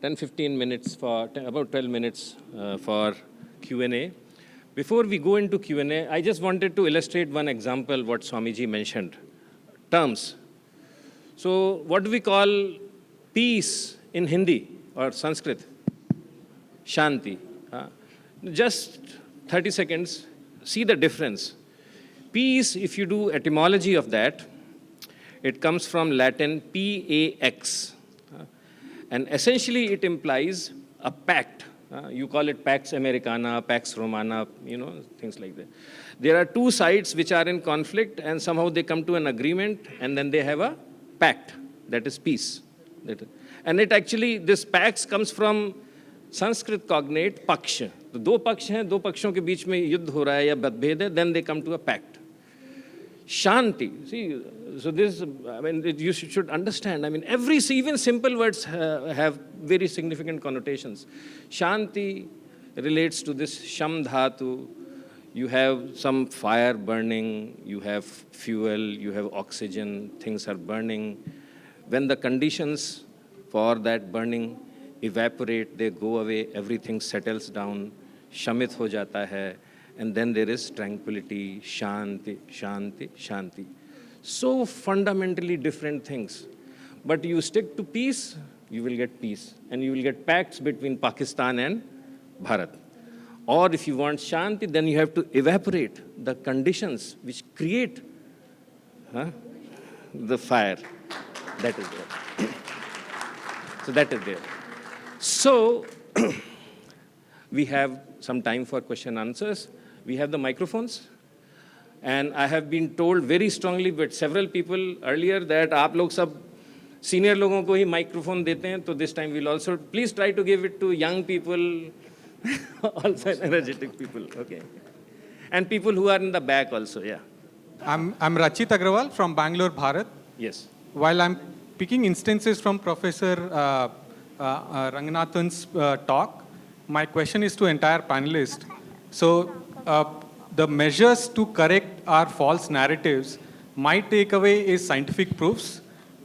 10-15 minutes for about 12 minutes for Q&A. Before we go into Q&A, I just wanted to illustrate one example what Swamiji mentioned. Terms. So what do we call peace in Hindi or Sanskrit? Shanti. Just 30 seconds, see the difference. Peace, if you do etymology of that, it comes from Latin pax. And essentially, it implies a pact. You call it Pax Americana, Pax Romana, things like that. There are two sides which are in conflict, and somehow they come to an agreement, and then they have a pact. That is peace. And it actually, this pax comes from Sanskrit cognate paksha. तो दो पक्ष हैं, दो पक्षों के बीच में युद्ध हो रहा है या मतभेद है, then they come to a pact. Shanti. See, so this, you should understand. Even simple words have very significant connotations. Shanti relates to this sham dhatu. You have some fire burning, you have fuel, you have oxygen, things are burning. When the conditions for that burning evaporate, they go away, everything settles down, shamit ho jata hai. And then there is tranquility, shanti, shanti, shanti. So fundamentally different things. But you stick to peace, you will get peace. And you will get pacts between Pakistan and Bharat. Or if you want shanti, then you have to evaporate the conditions which create the fire. That is there. So that is there. So we have some time for question and answers. We have the microphones, and I have been told very strongly by several people earlier that आप लोग सब senior लोगों को ही microphone देते हैं, तो this time we'll also please try to give it to young people, also energetic people, okay, and people who are in the back also, yeah. I'm Rachit Agrawal from Bangalore, Bharat. Yes. While I'm picking instances from Professor Ranganathan's talk, my question is to entire panelists. So the measures to correct our false narratives my takeaway is scientific proofs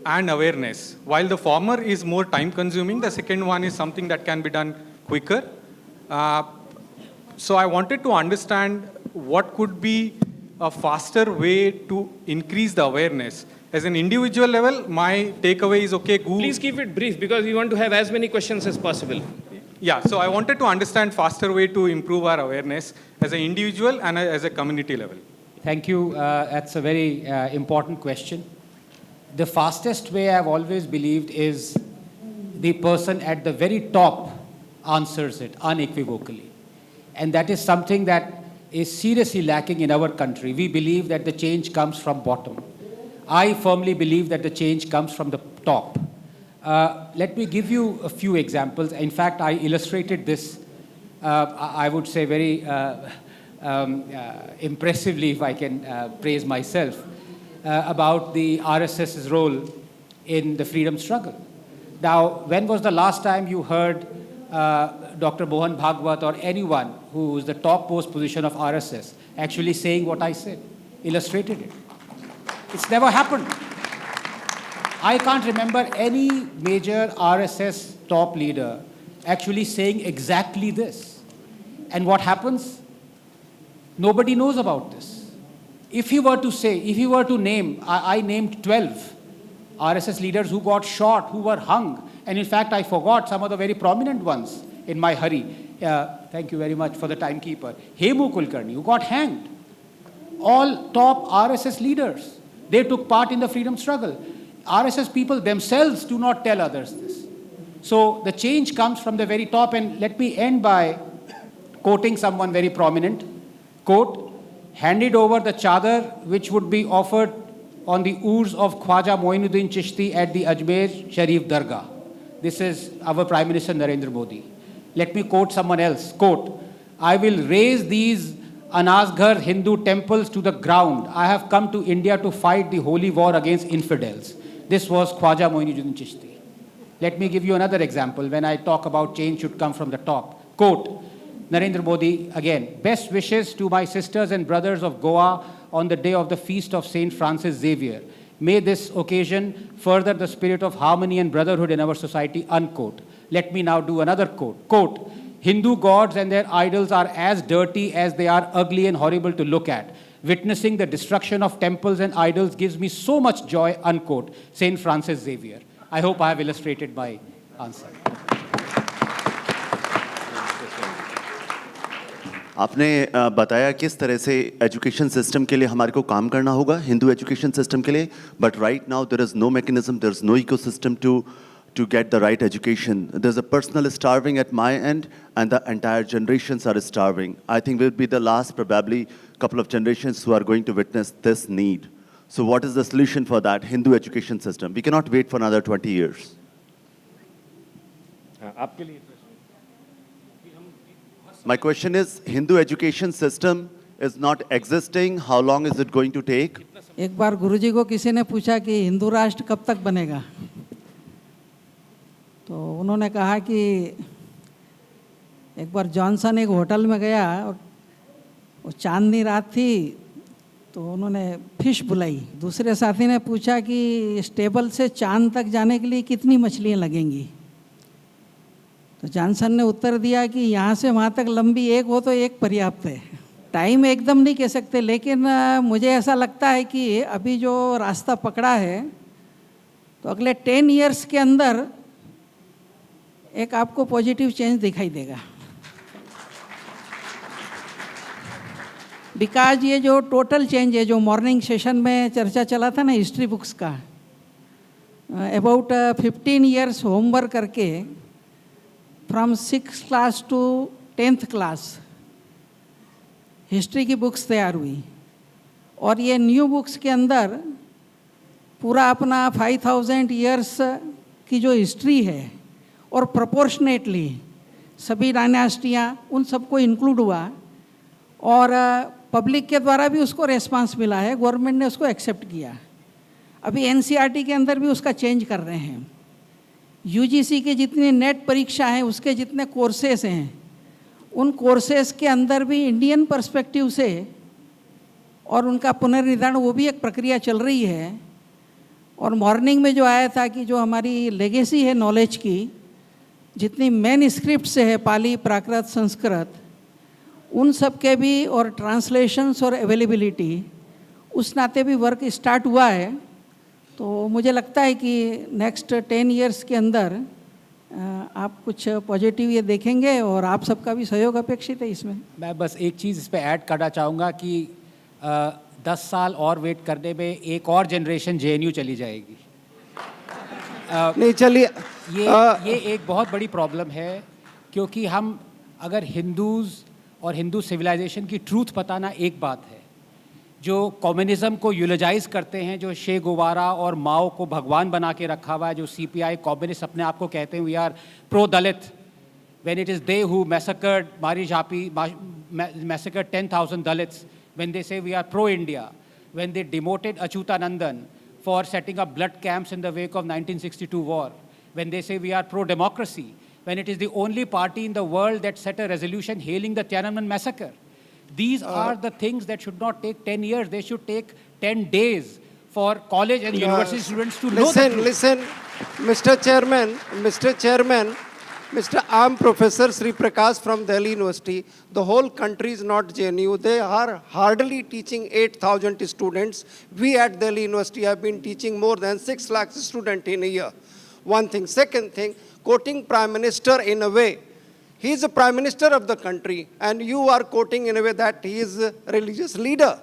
and awareness. While the former is more time consuming, the second one is something that can be done quicker. So I wanted to understand what could be a faster way to increase the awareness. As an individual level, my takeaway is okay. Please keep it brief because we want to have as many questions as possible. Yeah, so I wanted to understand faster way to improve our awareness as an individual and as a community level. Thank you. That's a very important question. The fastest way I've always believed is the person at the very top answers it unequivocally. And that is something that is seriously lacking in our country. We believe that the change comes from bottom. I firmly believe that the change comes from the top. Let me give you a few examples. In fact, I illustrated this, I would say very impressively, if I can praise myself, about the RSS's role in the freedom struggle. Now, when was the last time you heard Dr. Mohan Bhagwat or anyone who is the top post position of RSS actually saying what I said, illustrated it? It's never happened. I can't remember any major RSS top leader actually saying exactly this. And what happens? Nobody knows about this. If he were to name, I named 12 RSS leaders who got shot, who were hung. And in fact, I forgot some of the very prominent ones in my hurry. Thank you very much for the timekeeper. Hemu Kulkarni, who got hanged. All top RSS leaders. They took part in the freedom struggle. RSS people themselves do not tell others this. So the change comes from the very top, and let me end by quoting someone very prominent. Quote, handed over the chadar which would be offered on the oors of Khwaja Moinuddin Chishti at the Ajmer Sharif Dargah. This is our Prime Minister Narendra Modi. Let me quote someone else. Quote, I will raise these Anasghar Hindu temples to the ground. I have come to India to fight the holy war against infidels. This was Khwaja Moinuddin Chishti. Let me give you another example when I talk about change should come from the top. Quote, Narendra Modi, again, best wishes to my sisters and brothers of Goa on the day of the feast of Saint Francis Xavier. May this occasion further the spirit of harmony and brotherhood in our society, unquote. Let me now do another quote. Quote, Hindu gods and their idols are as dirty as they are ugly and horrible to look at. Witnessing the destruction of temples and idols gives me so much joy, unquote. Saint Francis Xavier. I hope I have illustrated my answer. आपने बताया किस तरह से education system के लिए हमारे को काम करना होगा, हिंदू एजुकेशन सिस्टम के लिए, but right now there is no mechanism, there is no ecosystem to get the right education. There's a personal starving at my end, and the entire generations are starving. I think we'll be the last, probably, couple of generations who are going to witness this need. So what is the solution for that? Hindu education system. We cannot wait for another 20 years. आपके लिए My question is, Hindu education system is not existing. How long is it going to take? एक बार गुरुजी को किसी ने पूछा कि हिंदू राष्ट्र कब तक बनेगा, तो उन्होंने कहा कि एक बार जॉनसन एक होटल में गया और वो चांदनी रात थी, तो उन्होंने फिश बुलाई। दूसरे साथी ने पूछा कि इस टेबल से चांद तक जाने के लिए कितनी मछलियाँ लगेंगी, तो जॉनसन ने उत्तर दिया कि यहाँ से वहाँ तक लंबी एक हो तो एक पर्याप्त है। टाइम एकदम नहीं कह सकते, लेकिन मुझे ऐसा लगता है कि अभी जो रास्ता पकड़ा है, तो अगले 10 इयर्स के अंदर एक आपको पॉजिटिव चेंज दिखाई देगा। बिकॉज ये जो टोटल चेंज है, जो मॉर्निंग सेशन में चर्चा चला था ना हिस्ट्री बुक्स का, अबाउट 15 इयर्स होमवर्क करके from 6th class to 10th class history की बुक्स तैयार हुई, और ये न्यू बुक्स के अंदर पूरा अपना 5000 इयर्स की जो हिस्ट्री है, और प्रोपोर्शनेटली सभी डायनास्टियाँ उन सबको इंक्लूड हुआ, और पब्लिक के द्वारा भी उसको रेस्पॉन्स मिला है, गवर्नमेंट ने उसको एक्सेप्ट किया। अभी एनसीईआरटी के अंदर भी उसका चेंज कर रहे हैं। यूजीसी की जितनी नेट परीक्षा है, उसके जितने कोर्सेस हैं, उन कोर्सेस के अंदर भी इंडियन पर्सपेक्टिव से और उनका पुनर्निर्धारण, वो भी एक प्रक्रिया चल रही है। और मॉर्निंग में जो आया था कि जो हमारी लेगेसी है नॉलेज की, जितनी मैन स्क्रिप्ट से है, पाली, प्राकृत, संस्कृत, उन सब के भी, और ट्रांसलेशंस और अवेलेबिलिटी, उस नाते भी वर्क स्टार्ट हुआ है। तो मुझे लगता है कि नेक्स्ट 10 इयर्स के अंदर आप कुछ पॉजिटिव ये देखेंगे, और आप सबका भी सहयोग अपेक्षित है इसमें। मैं बस एक चीज़ इस पर ऐड करना चाहूँगा कि 10 साल और वेट करने में एक और जनरेशन जेएनयू चली जाएगी। नहीं चलिए, ये एक बहुत बड़ी प्रॉब्लम है, क्योंकि हम अगर हिंदूज़ और हिंदू सिविलाइजेशन की ट्रूथ बताना एक बात है, जो कम्युनिज्म को यूलोजाइज करते हैं, जो शे गुवारा और माओ को भगवान बना के रखा हुआ है, जो सीपीआई कम्युनिस्ट अपने आप को कहते हैं we are pro Dalit, when it is they who massacred Marichjhapi massacred 10,000 Dalits, when they say we are pro India, when they demoted Achuthanandan for setting up blood camps in the wake of 1962 war, when they say we are pro-democracy, when it is the only party in the world that set a resolution hailing the Tiananmen massacre. These are the things that should not take 10 years. They should take 10 days for college and university students to know the truth. Listen, Mr. Chairman, Mr. I'm Professor Sri Prakash from Delhi University. The whole country is not JNU. They are hardly teaching 8,000 students. We at Delhi University have been teaching more than 6 lakh students in a year. One thing. Second thing, quoting Prime Minister in a way, he is the Prime Minister of the country, and you are quoting in a way that he is a religious leader.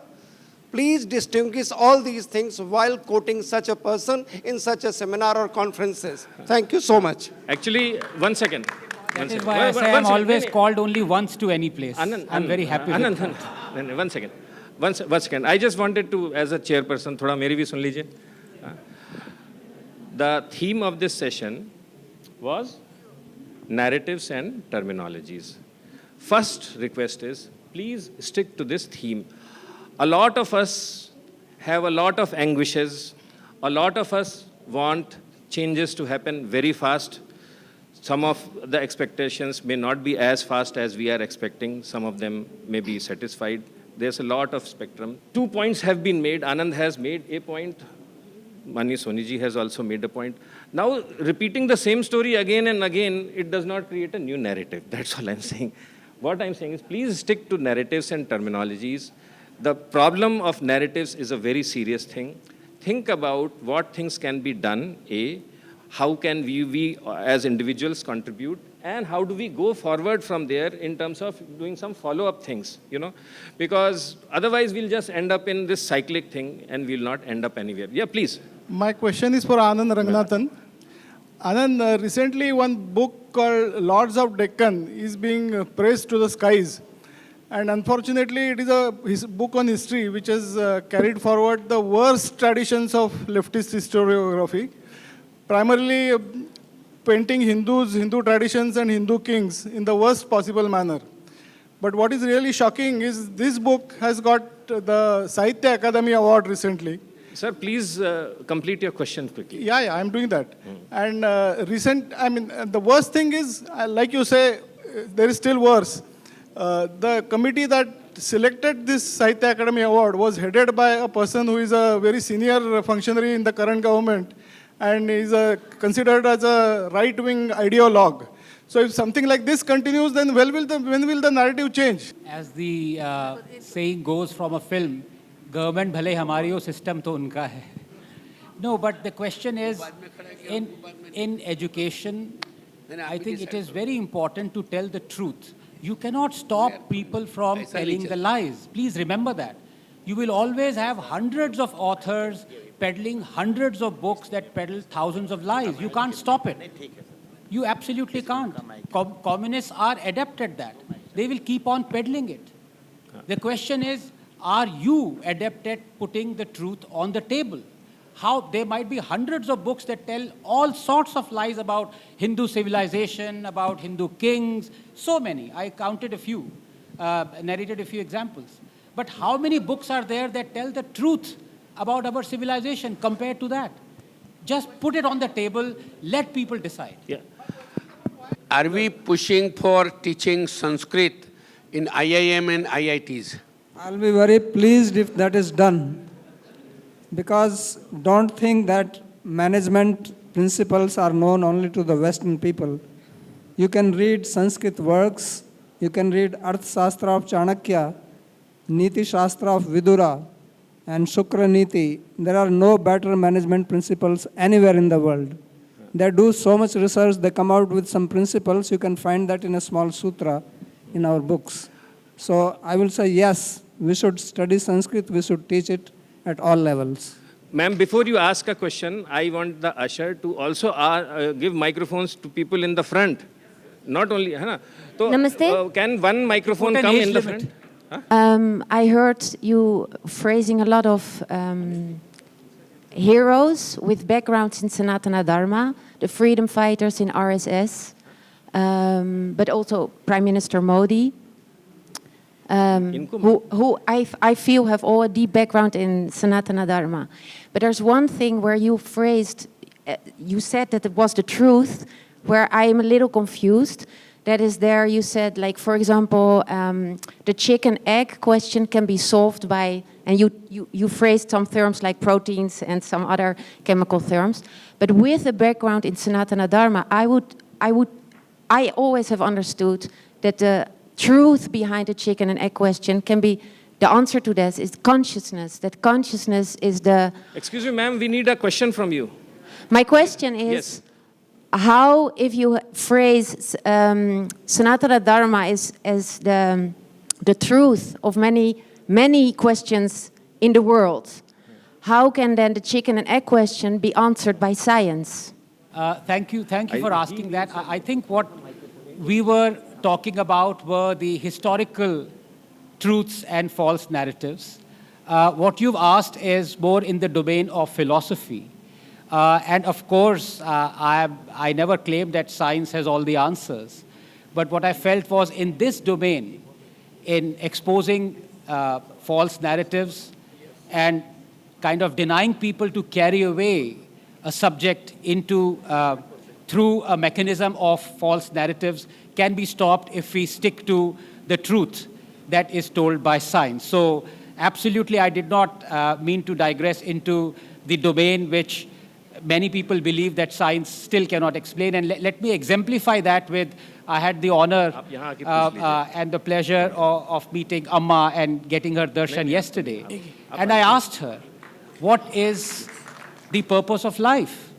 Please distinguish all these things while quoting such a person in such a seminar or conferences. Thank you so much. Actually, one second. That is why I say I'm always called only once to any place. I'm very happy with that. One second. One second. I just wanted to, as a chairperson, थोड़ा मेरी भी सुन लीजिए. The theme of this session was narratives and terminologies. First request is, please stick to this theme. A lot of us have a lot of anguishes. A lot of us want changes to happen very fast. Some of the expectations may not be as fast as we are expecting. Some of them may be satisfied. There's a lot of spectrum. 2 points have been made. Anand has made a point. Mani Soniji has also made a point. Now, repeating the same story again and again, it does not create a new narrative. That's all I'm saying. What I'm saying is, please stick to narratives and terminologies. The problem of narratives is a very serious thing. Think about what things can be done, A, how can we as individuals contribute, and how do we go forward from there in terms of doing some follow-up things, because otherwise we'll just end up in this cyclic thing and we'll not end up anywhere. Yeah, please. My question is for Anand Ranganathan. Anand, recently one book called Lords of Deccan is being praised to the skies. And unfortunately, it is his book on history which has carried forward the worst traditions of leftist historiography, primarily painting Hindus, Hindu traditions and Hindu kings in the worst possible manner. But what is really shocking is this book has got the Sahitya Akademi Award recently. Sir, please complete your question quickly. Yeah, I'm doing that. And the worst thing is, like you say, there is still worse. The committee that selected this Sahitya Akademi Award was headed by a person who is a very senior functionary in the current government and is considered as a right-wing ideologue. So if something like this continues, then when will the narrative change? As the saying goes from a film, government bhale hamari ho, system to unka hai. No, but the question is, in education, I think it is very important to tell the truth. You cannot stop people from telling the lies. Please remember that. You will always have hundreds of authors peddling hundreds of books that peddle thousands of lies. You can't stop it. You absolutely can't. Communists are adept at that. They will keep on peddling it. The question is, are you adept at putting the truth on the table? There might be hundreds of books that tell all sorts of lies about Hindu civilization, about Hindu kings, so many. I counted a few, narrated a few examples. But how many books are there that tell the truth about our civilization compared to that? Just put it on the table, let people decide. Yeah. Are we pushing for teaching Sanskrit in IIM and IITs? I'll be very pleased if that is done. Because don't think that management principles are known only to the Western people. You can read Sanskrit works, you can read Arthashastra of Chanakya, Niti Shastra of Vidura, and Shukra Niti. There are no better management principles anywhere in the world. They do so much research, they come out with some principles, you can find that in a small sutra in our books. So I will say yes, we should study Sanskrit, we should teach it at all levels. Ma'am, before you ask a question, I want the usher to also give microphones to people in the front. Not only, so, Namaste. Can one microphone come in the front? I heard you phrasing a lot of heroes with backgrounds in Sanatana Dharma, the freedom fighters in RSS, but also Prime Minister Modi. Who I feel have all a deep background in Sanatana Dharma. But there's one thing where you phrased, you said that it was the truth, where I am a little confused. That is there, you said, like, for example, the chicken-egg question can be solved by, and you phrased some terms like proteins and some other chemical terms. But with a background in Sanatana Dharma, I always have understood that the truth behind the chicken and egg question can be, the answer to this is consciousness, that consciousness is the... Excuse me, ma'am, we need a question from you. My question is, yes. How, if you phrase Sanatana Dharma as the truth of many questions in the world, how can then the chicken and egg question be answered by science? Thank you for asking that. I think what we were talking about were the historical truths and false narratives. What you've asked is more in the domain of philosophy. And of course, I never claimed that science has all the answers. But what I felt was in this domain, in exposing false narratives and kind of denying people to carry away a subject into through a mechanism of false narratives can be stopped if we stick to the truth that is told by science. So absolutely, I did not mean to digress into the domain which many people believe that science still cannot explain. And let me exemplify that with, I had the honor and the pleasure of meeting Amma and getting her darshan yesterday. And I asked her, what is the purpose of life?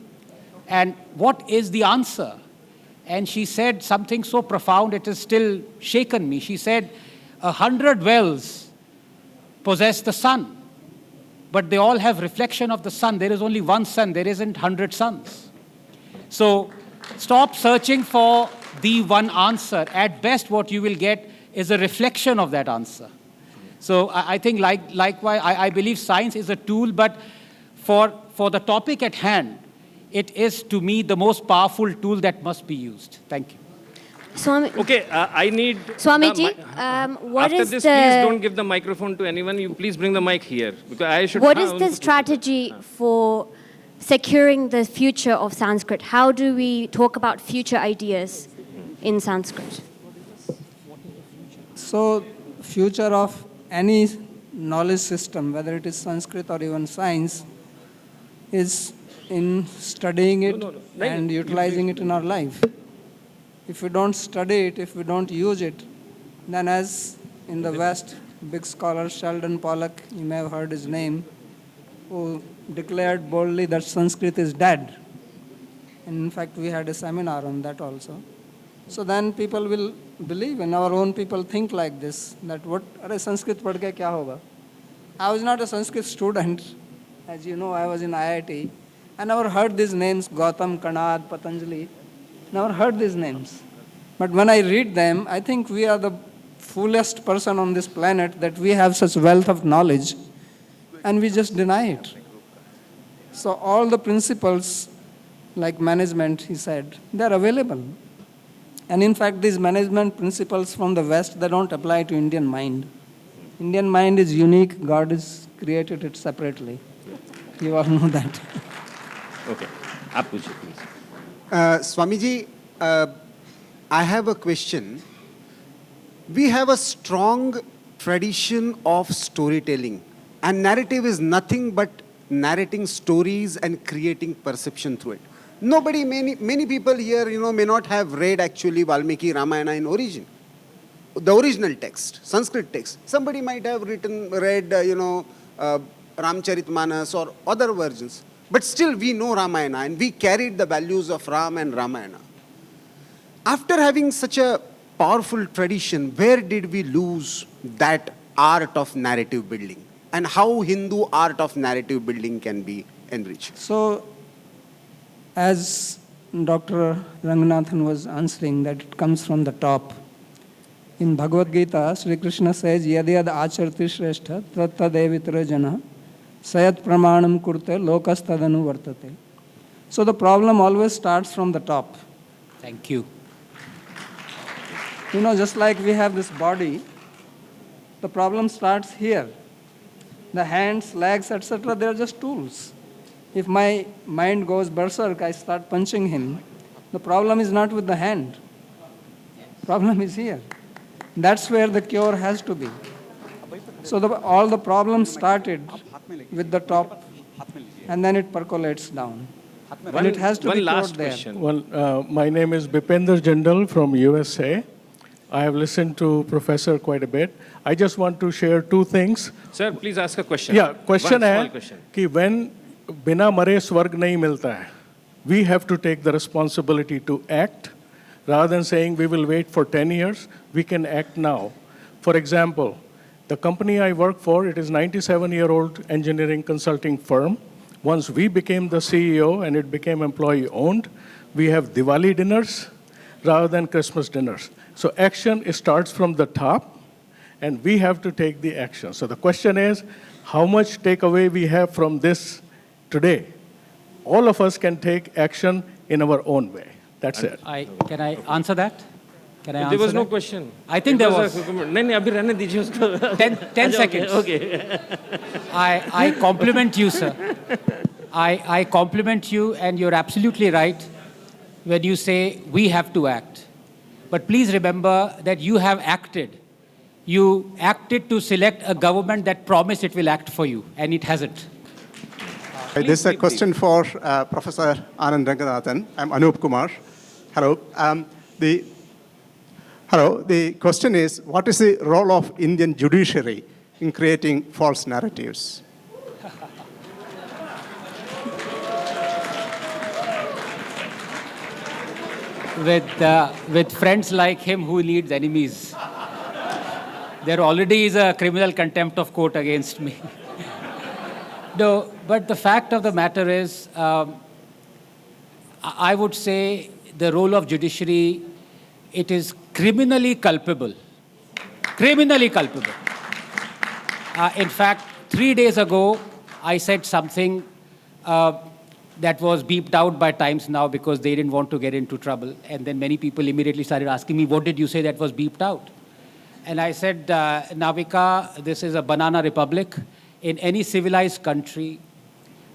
And what is the answer? And she said something so profound, it has still shaken me. She said, 100 wells possess the sun, but they all have reflection of the sun. There is only one sun, there isn't 100 suns. So stop searching for the one answer. At best, what you will get is a reflection of that answer. So I think likewise, I believe science is a tool, but for the topic at hand, it is, to me, the most powerful tool that must be used. Thank you. Okay, I need... Swamiji, what after is this, the... please don't give the microphone to anyone. You please bring the mic here. Because I should... What is the strategy for securing the future of Sanskrit? How do we talk about future ideas in Sanskrit? So, future of any knowledge system, whether it is Sanskrit or even science, is in studying it and utilizing it in our life. If we don't study it, if we don't use it, then as in the West, big scholar Sheldon Pollock, you may have heard his name, who declared boldly that Sanskrit is dead. And in fact, we had a seminar on that also. So then people will believe, and our own people think like this, that what, are Sanskrit padh ke kya hoga? I was not a Sanskrit student. As you know, I was in IIT. I never heard these names, Gautam, Kanad, Patanjali. Never heard these names. But when I read them, I think we are the foolest person on this planet that we have such wealth of knowledge and we just deny it. So all the principles like management, he said, they're available. And in fact, these management principles from the West, they don't apply to Indian mind. Indian mind is unique. God has created it separately. You all know that. Okay. Aap puchiye, please. Swamiji, I have a question. We have a strong tradition of storytelling, and narrative is nothing but narrating stories and creating perception through it. Many people here, may not have read actually Valmiki Ramayana in origin, the original text, Sanskrit text. Somebody might have read, Ramcharitmanas or other versions. But still we know Ramayana and we carried the values of Ram and Ramayana. After having such a powerful tradition, where did we lose that art of narrative building? And how Hindu art of narrative building can be enriched? So, as Dr. Ranganathan was answering, that it comes from the top. In Bhagavad Gita, Sri Krishna says, Yad yad acharti shrestha tat evitra jana sayat pramanam kurte lokas tadanu vartate. So the problem always starts from the top. Thank you. Just like we have this body, the problem starts here. The hands, legs, etc., they are just tools. If my mind goes berserk, I start punching him. The problem is not with the hand. The problem is here. That's where the cure has to be. So all the problems started with the top, and then it percolates down. And it has to be last there. question. Well, my name is Bipender Jindal from USA. I have listened to Professor quite a bit. I just want to share two things. Sir, please ask a question. Yeah, question One small है question. कि when बिना मरे स्वर्ग नहीं मिलता है, we have to take the responsibility to act. Rather than saying we will wait for 10 years, we can act now. For example, the company I work for, it is a 97-year-old engineering consulting firm. Once we became the CEO and it became employee-owned, we have Diwali dinners rather than Christmas dinners. So action starts from the top, and we have to take the action. So the question is, how much takeaway we have from this today? All of us can take action in our own way. That's it. Can I answer that? Can I answer There was no that? question. I think there was. नहीं अभी रहने दीजिए उसको. 10 seconds. Okay. I compliment you, sir. I compliment you, and you're absolutely right when you say we have to act. But please remember that you have acted. You acted to select a government that promised it will act for you, and it hasn't. This is a question for Professor Anand Ranganathan. I'm Anup Kumar. Hello. The question is, what is the role of Indian judiciary in creating false narratives? With friends like him, who needs enemies? There already is a criminal contempt of court against me. No, but the fact of the matter is, I would say the role of judiciary, it is criminally culpable. Criminally culpable. In fact, 3 days ago, I said something that was beeped out by Times Now because they didn't want to get into trouble. And then many people immediately started asking me, what did you say that was beeped out? And I said, Navika, this is a banana republic. In any civilized country,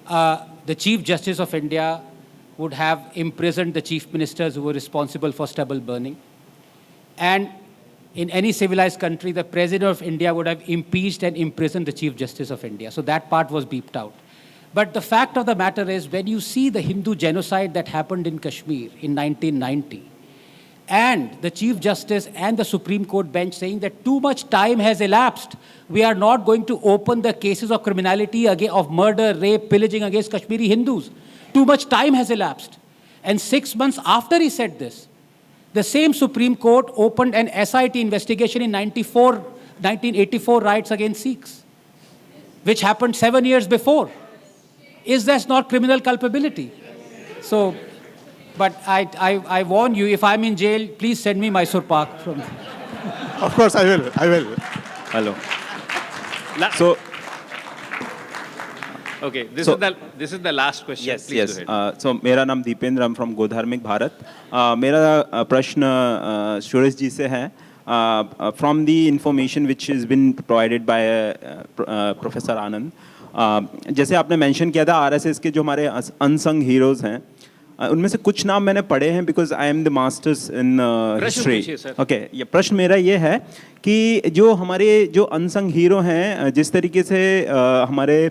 the Chief Justice of India would have imprisoned the chief ministers who were responsible for stubble burning. And in any civilized country, the President of India would have impeached and imprisoned the Chief Justice of India. So that part was beeped out. But the fact of the matter is, when you see the Hindu genocide that happened in Kashmir in 1990, and the Chief Justice and the Supreme Court bench saying that too much time has elapsed, we are not going to open the cases of criminality, of murder, rape, pillaging against Kashmiri Hindus. Too much time has elapsed. And 6 months after he said this, the same Supreme Court opened an SIT investigation in 1984 riots against Sikhs, which happened 7 years before. Is that not criminal culpability? So, but I warn you, if I'm in jail, please send me Mysore Park. Of course, I will. Hello. So, okay, this is the last question. Yes, Please yes. go ahead. So, मेरा नाम Dipendra, I'm from गोधार्मिक Bharat. मेरा प्रश्न सुरेश जी से है. From the information which has been provided by Professor Anand, जैसे आपने mention किया था आरएसएस के जो हमारे अनसंग हीरोज हैं, उनमें से कुछ नाम मैंने पढ़े हैं because I am the masters in history. Okay, ये प्रश्न मेरा ये है कि जो हमारे जो अनसंग हीरो हैं, जिस तरीके से हमारे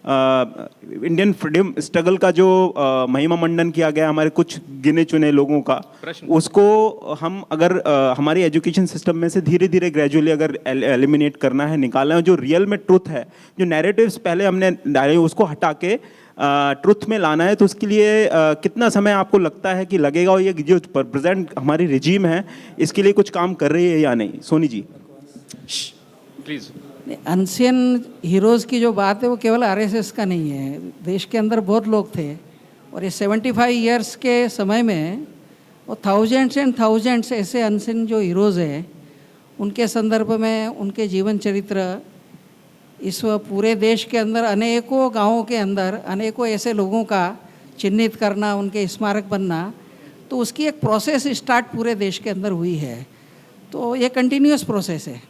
इंडियन फ्रीडम स्ट्रगल का जो महिमा मंडन किया गया हमारे कुछ गिने चुने लोगों का, उसको हम अगर हमारी एजुकेशन सिस्टम में से धीरे धीरे ग्रेजुअली अगर एलिमिनेट करना है, निकालना है, जो रियल में ट्रुथ है, जो नैरेटिव्स पहले हमने डाले उसको हटा के ट्रुथ में लाना है, तो उसके लिए कितना समय आपको लगता है कि लगेगा, और ये जो प्रेजेंट हमारी रिजीम है इसके लिए कुछ काम कर रही है या नहीं? सोनी जी प्लीज. अनसियन हीरोज़ की जो बात है वो केवल आरएसएस का नहीं है, देश के अंदर बहुत लोग थे, और ये 75 इयर्स के समय में वो थाउजेंड्स एंड थाउजेंड्स ऐसे अनसियन जो हीरोज़ हैं उनके संदर्भ में उनके जीवन चरित्र इस पूरे देश के अंदर अनेकों गांवों के अंदर अनेकों ऐसे लोगों का चिन्हित करना, उनके स्मारक बनना, तो उसकी एक प्रोसेस स्टार्ट पूरे देश के अंदर हुई है. तो ये कंटिन्यूअस प्रोसेस है.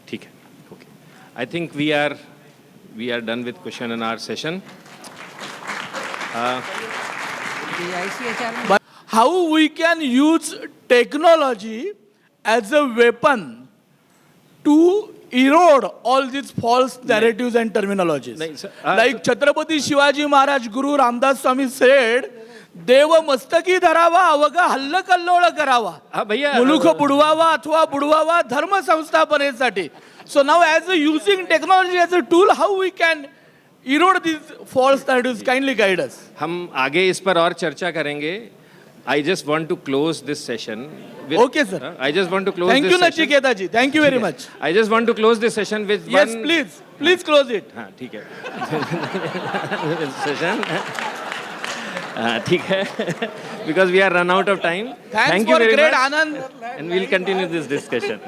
ठीक है. Okay, I think we are done with question and hour session. How we can use technology as a weapon to erode all these false narratives and terminologies. Like Chhatrapati Shivaji Maharaj, Guru Ramdas Swami said, देव मस्तकी धरावा अवघा हल्ल कल्लोळ करावा, मुलुख बुडवावा अथवा बुडवावा धर्म संस्थापनेसाठी. So now as a using technology as a tool, how we can erode these false narratives? Kindly guide us. हम आगे इस पर और चर्चा करेंगे. I just want to close this session. Okay, sir. I just want to close Thank this you, session. Nachiketa ji. Thank you very much. I just want to close this session with Yes, one... please. Please close it. हाँ, ठीक है. Session. ठीक है. Because we are run out of time. Thanks Thank you for very great much. Anand. And we'll continue this discussion.